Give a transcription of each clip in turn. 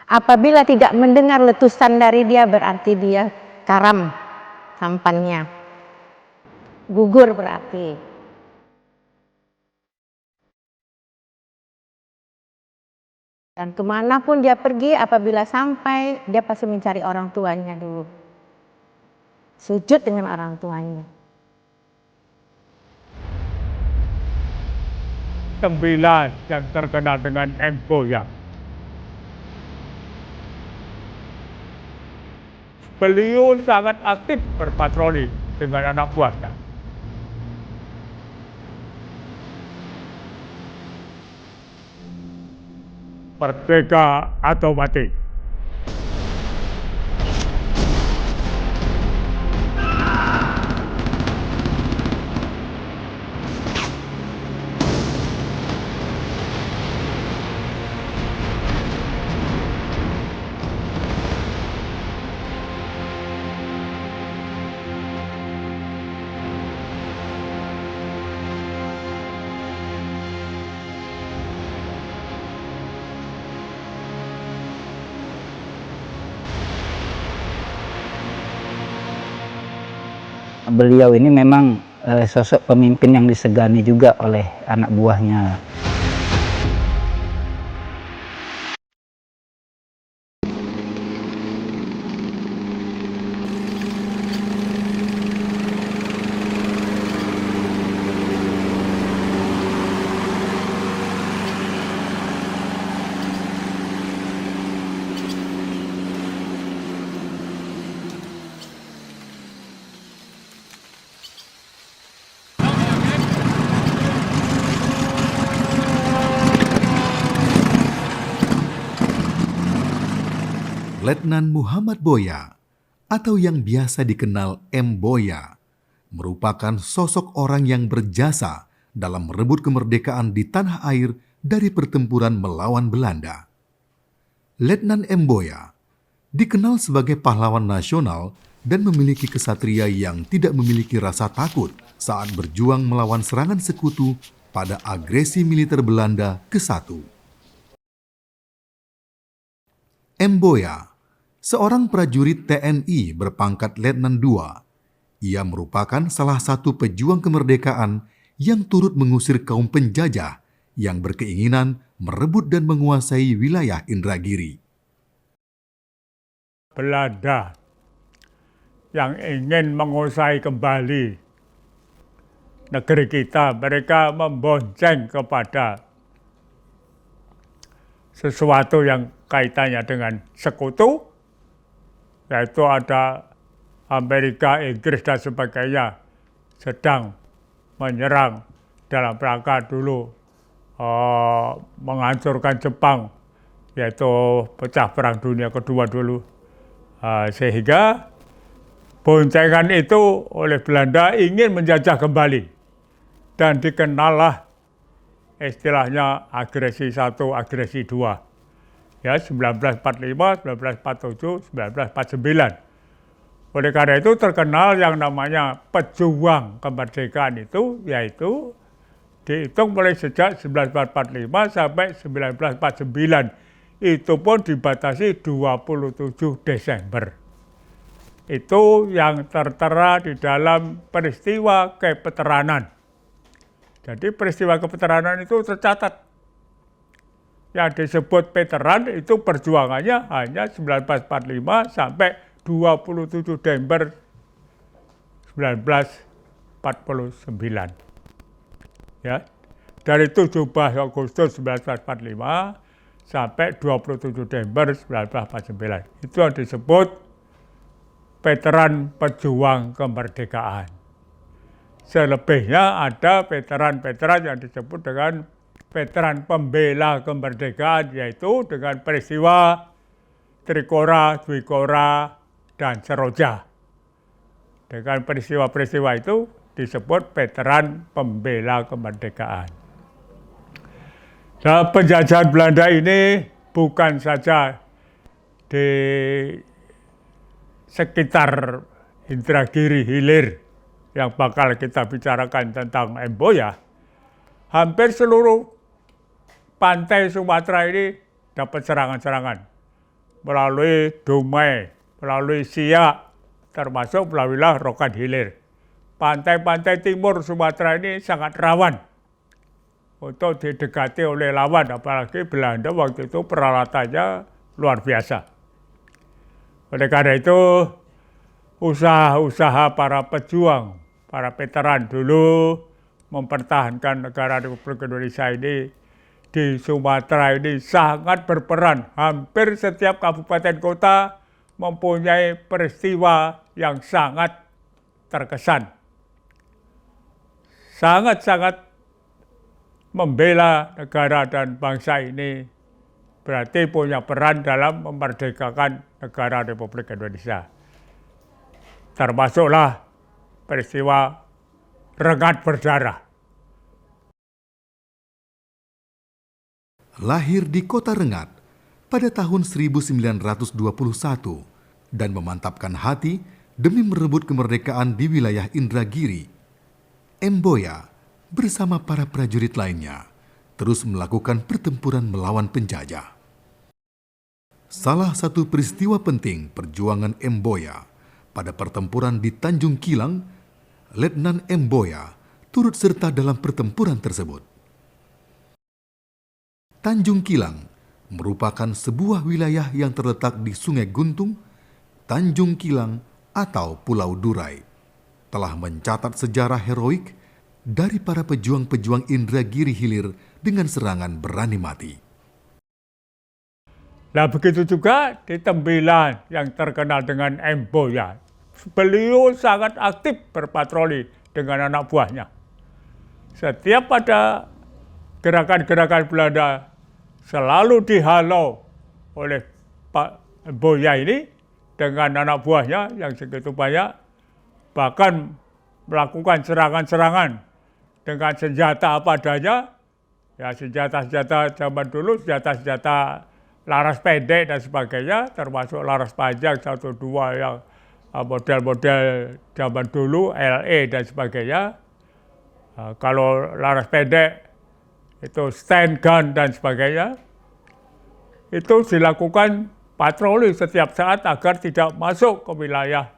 Apabila tidak mendengar letusan dari dia, berarti dia karam sampannya. Gugur berarti. Dan kemanapun dia pergi, apabila sampai, dia pasti mencari orang tuanya dulu. Sujud dengan orang tuanya. 9 yang terkenal dengan Emboya. Beliau sangat aktif berpatroli dengan anak buahnya. Merdeka atau mati. Beliau ini memang sosok pemimpin yang disegani juga oleh anak buahnya. Letnan Muhammad Boya, atau yang biasa dikenal M. Boya, merupakan sosok orang yang berjasa dalam merebut kemerdekaan di tanah air dari pertempuran melawan Belanda. Letnan M. Boya dikenal sebagai pahlawan nasional dan memiliki kesatria yang tidak memiliki rasa takut saat berjuang melawan serangan sekutu pada agresi militer Belanda ke-1. M. Boya, seorang prajurit TNI berpangkat Letnan II. Ia merupakan salah satu pejuang kemerdekaan yang turut mengusir kaum penjajah yang berkeinginan merebut dan menguasai wilayah Indragiri. Belanda yang ingin menguasai kembali negeri kita, mereka membonceng kepada sesuatu yang kaitannya dengan sekutu, yaitu ada Amerika, Inggris, dan sebagainya sedang menyerang dalam rangka dulu menghancurkan Jepang, yaitu pecah perang dunia kedua dulu. Sehingga boncengan itu oleh Belanda ingin menjajah kembali, dan dikenallah istilahnya agresi 1, agresi 2. Ya, 1945, 1947, 1949. Oleh karena itu terkenal yang namanya pejuang kemerdekaan itu, yaitu dihitung mulai sejak 1945 sampai 1949. Itu pun dibatasi 27 Desember. Itu yang tertera di dalam peristiwa keveteranan. Jadi peristiwa keveteranan itu tercatat. Yang disebut veteran itu perjuangannya hanya 1945 sampai 27 Desember 1949. Ya, dari 17 Agustus 1945 sampai 27 Desember 1949. Itu yang disebut veteran pejuang kemerdekaan. Selebihnya ada veteran-veteran yang disebut dengan veteran pembela kemerdekaan, yaitu dengan peristiwa Trikora, Dwikora, dan Seroja. Dengan peristiwa-peristiwa itu disebut veteran pembela kemerdekaan. Nah, penjajahan Belanda ini bukan saja di sekitar Indragiri Hilir yang bakal kita bicarakan tentang Emboya. Hampir seluruh pantai Sumatera ini dapat serangan-serangan melalui Dumai, melalui Siak, termasuk melalui Rokan Hilir. Pantai-pantai timur Sumatera ini sangat rawan untuk didekati oleh lawan, apalagi Belanda waktu itu peralatannya luar biasa. Oleh karena itu, usaha-usaha para pejuang, para veteran dulu mempertahankan negara Republik Indonesia ini di Sumatera ini sangat berperan. Hampir setiap kabupaten kota mempunyai peristiwa yang sangat terkesan. Sangat-sangat membela negara dan bangsa ini, berarti punya peran dalam memerdekakan negara Republik Indonesia. Termasuklah peristiwa Rengat Berdarah. Lahir di kota Rengat pada tahun 1921 dan memantapkan hati demi merebut kemerdekaan di wilayah Indragiri, Emboya bersama para prajurit lainnya terus melakukan pertempuran melawan penjajah. Salah satu peristiwa penting perjuangan Emboya pada pertempuran di Tanjung Kilang, Letnan Emboya turut serta dalam pertempuran tersebut. Tanjung Kilang merupakan sebuah wilayah yang terletak di Sungai Guntung, Tanjung Kilang atau Pulau Durai, telah mencatat sejarah heroik dari para pejuang-pejuang Indragiri Hilir dengan serangan berani mati. Nah begitu juga di Tembilan yang terkenal dengan Emboya. Beliau sangat aktif berpatroli dengan anak buahnya. Setiap ada gerakan-gerakan Belanda selalu dihalau oleh Pak Emboya ini dengan anak buahnya yang segitu banyak, bahkan melakukan serangan-serangan dengan senjata apa adanya, ya senjata-senjata zaman dulu, senjata-senjata laras pendek dan sebagainya, termasuk laras panjang 1-2 yang model-model zaman dulu, LE dan sebagainya. Kalau laras pendek itu stand gun dan sebagainya, itu dilakukan patroli setiap saat agar tidak masuk ke wilayah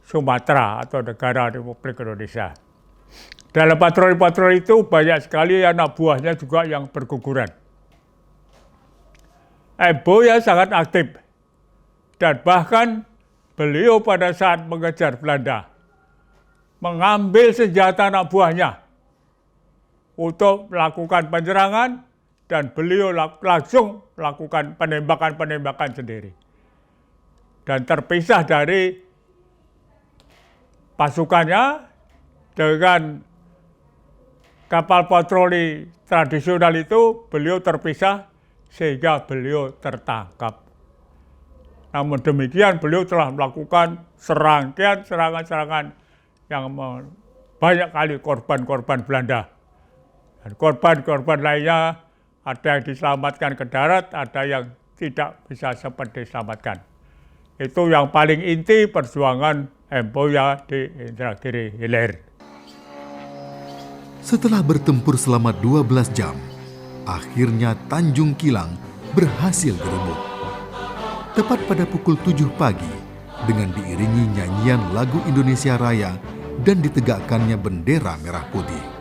Sumatera atau negara Republik Indonesia. Dalam patroli-patroli itu banyak sekali anak buahnya juga yang berguguran. Emboya sangat aktif dan bahkan beliau pada saat mengejar Belanda mengambil senjata anak buahnya untuk melakukan penyerangan dan beliau langsung melakukan penembakan-penembakan sendiri. Dan terpisah dari pasukannya dengan kapal patroli tradisional itu, beliau terpisah sehingga beliau tertangkap. Namun demikian beliau telah melakukan serangkaian serangan-serangan yang banyak kali korban-korban Belanda. Dan korban-korban lainnya ada yang diselamatkan ke darat, ada yang tidak bisa sempat diselamatkan. Itu yang paling inti perjuangan Emboya di Indragiri Hilir. Setelah bertempur selama 12 jam, akhirnya Tanjung Kilang berhasil direbut. Tepat pada pukul 7 pagi, dengan diiringi nyanyian lagu Indonesia Raya dan ditegakkannya bendera merah putih.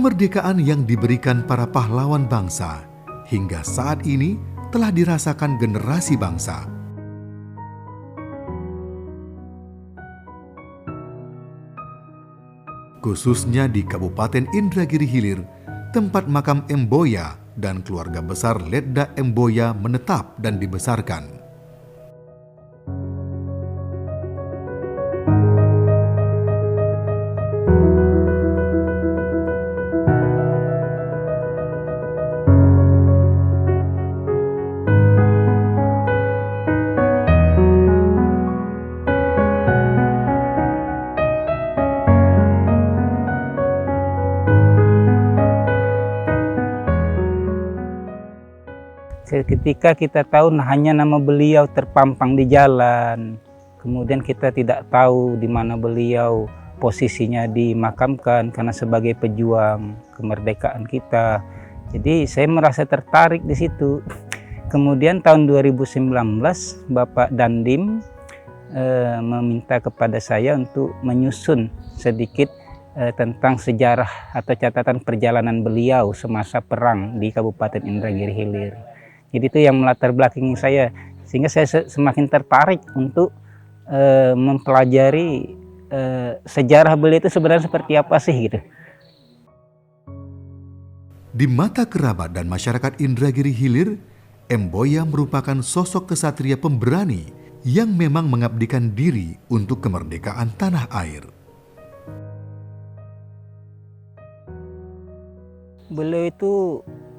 Kemerdekaan yang diberikan para pahlawan bangsa hingga saat ini telah dirasakan generasi bangsa. Khususnya di Kabupaten Indragiri Hilir, tempat makam Emboya dan keluarga besar Letda Emboya menetap dan dibesarkan. Ketika kita tahu hanya nama beliau terpampang di jalan, kemudian kita tidak tahu di mana beliau posisinya dimakamkan karena sebagai pejuang kemerdekaan kita. Jadi saya merasa tertarik di situ. Kemudian tahun 2019 Bapak Dandim meminta kepada saya untuk menyusun sedikit tentang sejarah atau catatan perjalanan beliau semasa perang di Kabupaten Indragiri Hilir. Jadi itu yang melatar belakangi saya, sehingga saya semakin tertarik untuk mempelajari sejarah beliau itu sebenarnya seperti apa sih gitu. Di mata kerabat dan masyarakat Indragiri Hilir, Emboya merupakan sosok kesatria pemberani yang memang mengabdikan diri untuk kemerdekaan tanah air. Beliau itu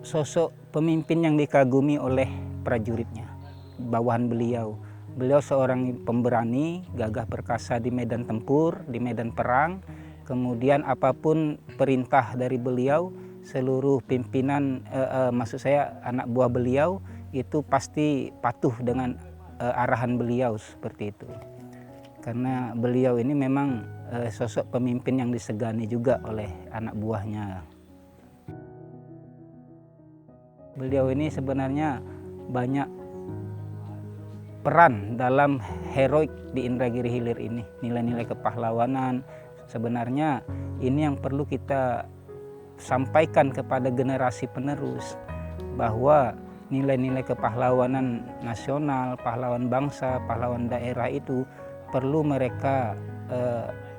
sosok pemimpin yang dikagumi oleh prajuritnya, bawahan beliau. Beliau seorang pemberani, gagah perkasa di medan tempur, di medan perang. Kemudian apapun perintah dari beliau, seluruh pimpinan, maksud saya anak buah beliau, itu pasti patuh dengan arahan beliau seperti itu. Karena beliau ini memang sosok pemimpin yang disegani juga oleh anak buahnya. Beliau ini sebenarnya banyak peran dalam heroik di Indragiri Hilir ini. Nilai-nilai kepahlawanan sebenarnya ini yang perlu kita sampaikan kepada generasi penerus, bahwa nilai-nilai kepahlawanan nasional, pahlawan bangsa, pahlawan daerah itu perlu mereka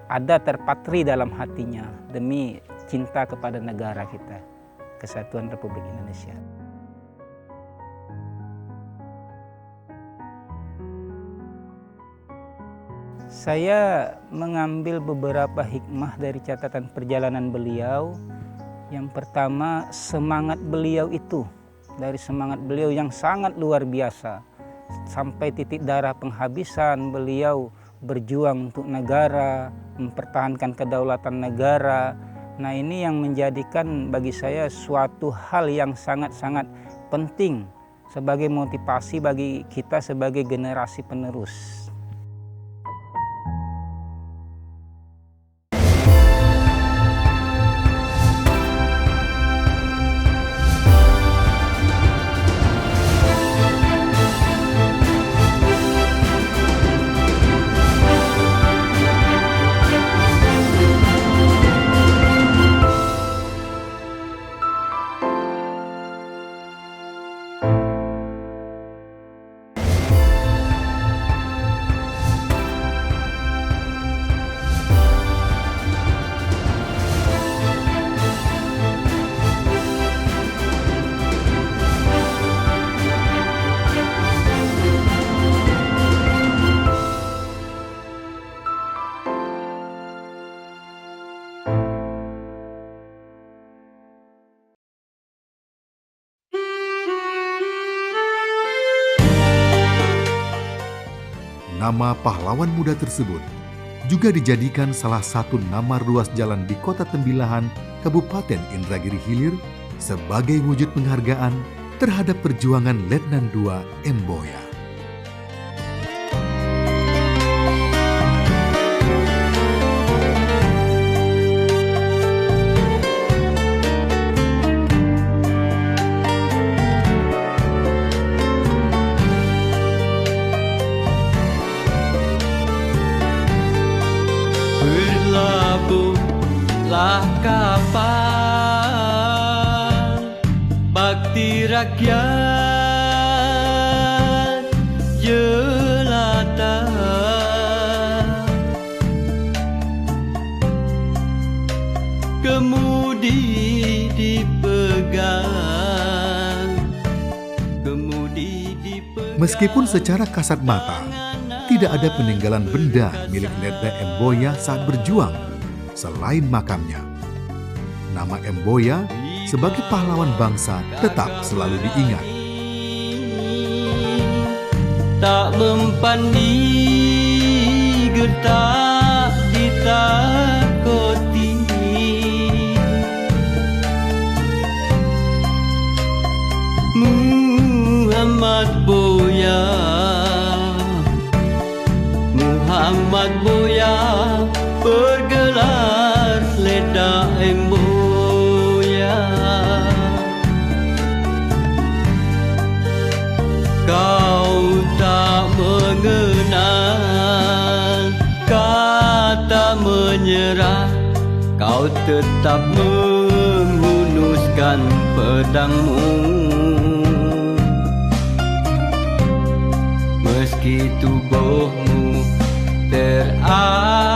ada terpatri dalam hatinya demi cinta kepada negara kita, Kesatuan Republik Indonesia. Saya mengambil beberapa hikmah dari catatan perjalanan beliau. Yang pertama, semangat beliau itu, dari semangat beliau yang sangat luar biasa. Sampai titik darah penghabisan, beliau berjuang untuk negara, mempertahankan kedaulatan negara. Nah, ini yang menjadikan bagi saya suatu hal yang sangat-sangat penting sebagai motivasi bagi kita sebagai generasi penerus. Nama pahlawan muda tersebut juga dijadikan salah satu nama ruas jalan di Kota Tembilahan, Kabupaten Indragiri Hilir sebagai wujud penghargaan terhadap perjuangan Letnan II Emboya. Berlabuhlah kapal rakyat jelata. Kemudi dipegang, kemudi dipegang. Meskipun secara kasat mata tidak ada peninggalan benda milik Ledda Emboya saat berjuang selain makamnya, nama Emboya sebagai pahlawan bangsa tetap selalu diingat. Tak mempan digertak ditakoti. Muhammad Boya, Muhammad Boya, bergelar Ledda Emboya. Kau tak mengenal kata menyerah, kau tetap menghunuskan pedangmu. Meski tubuhmu terancam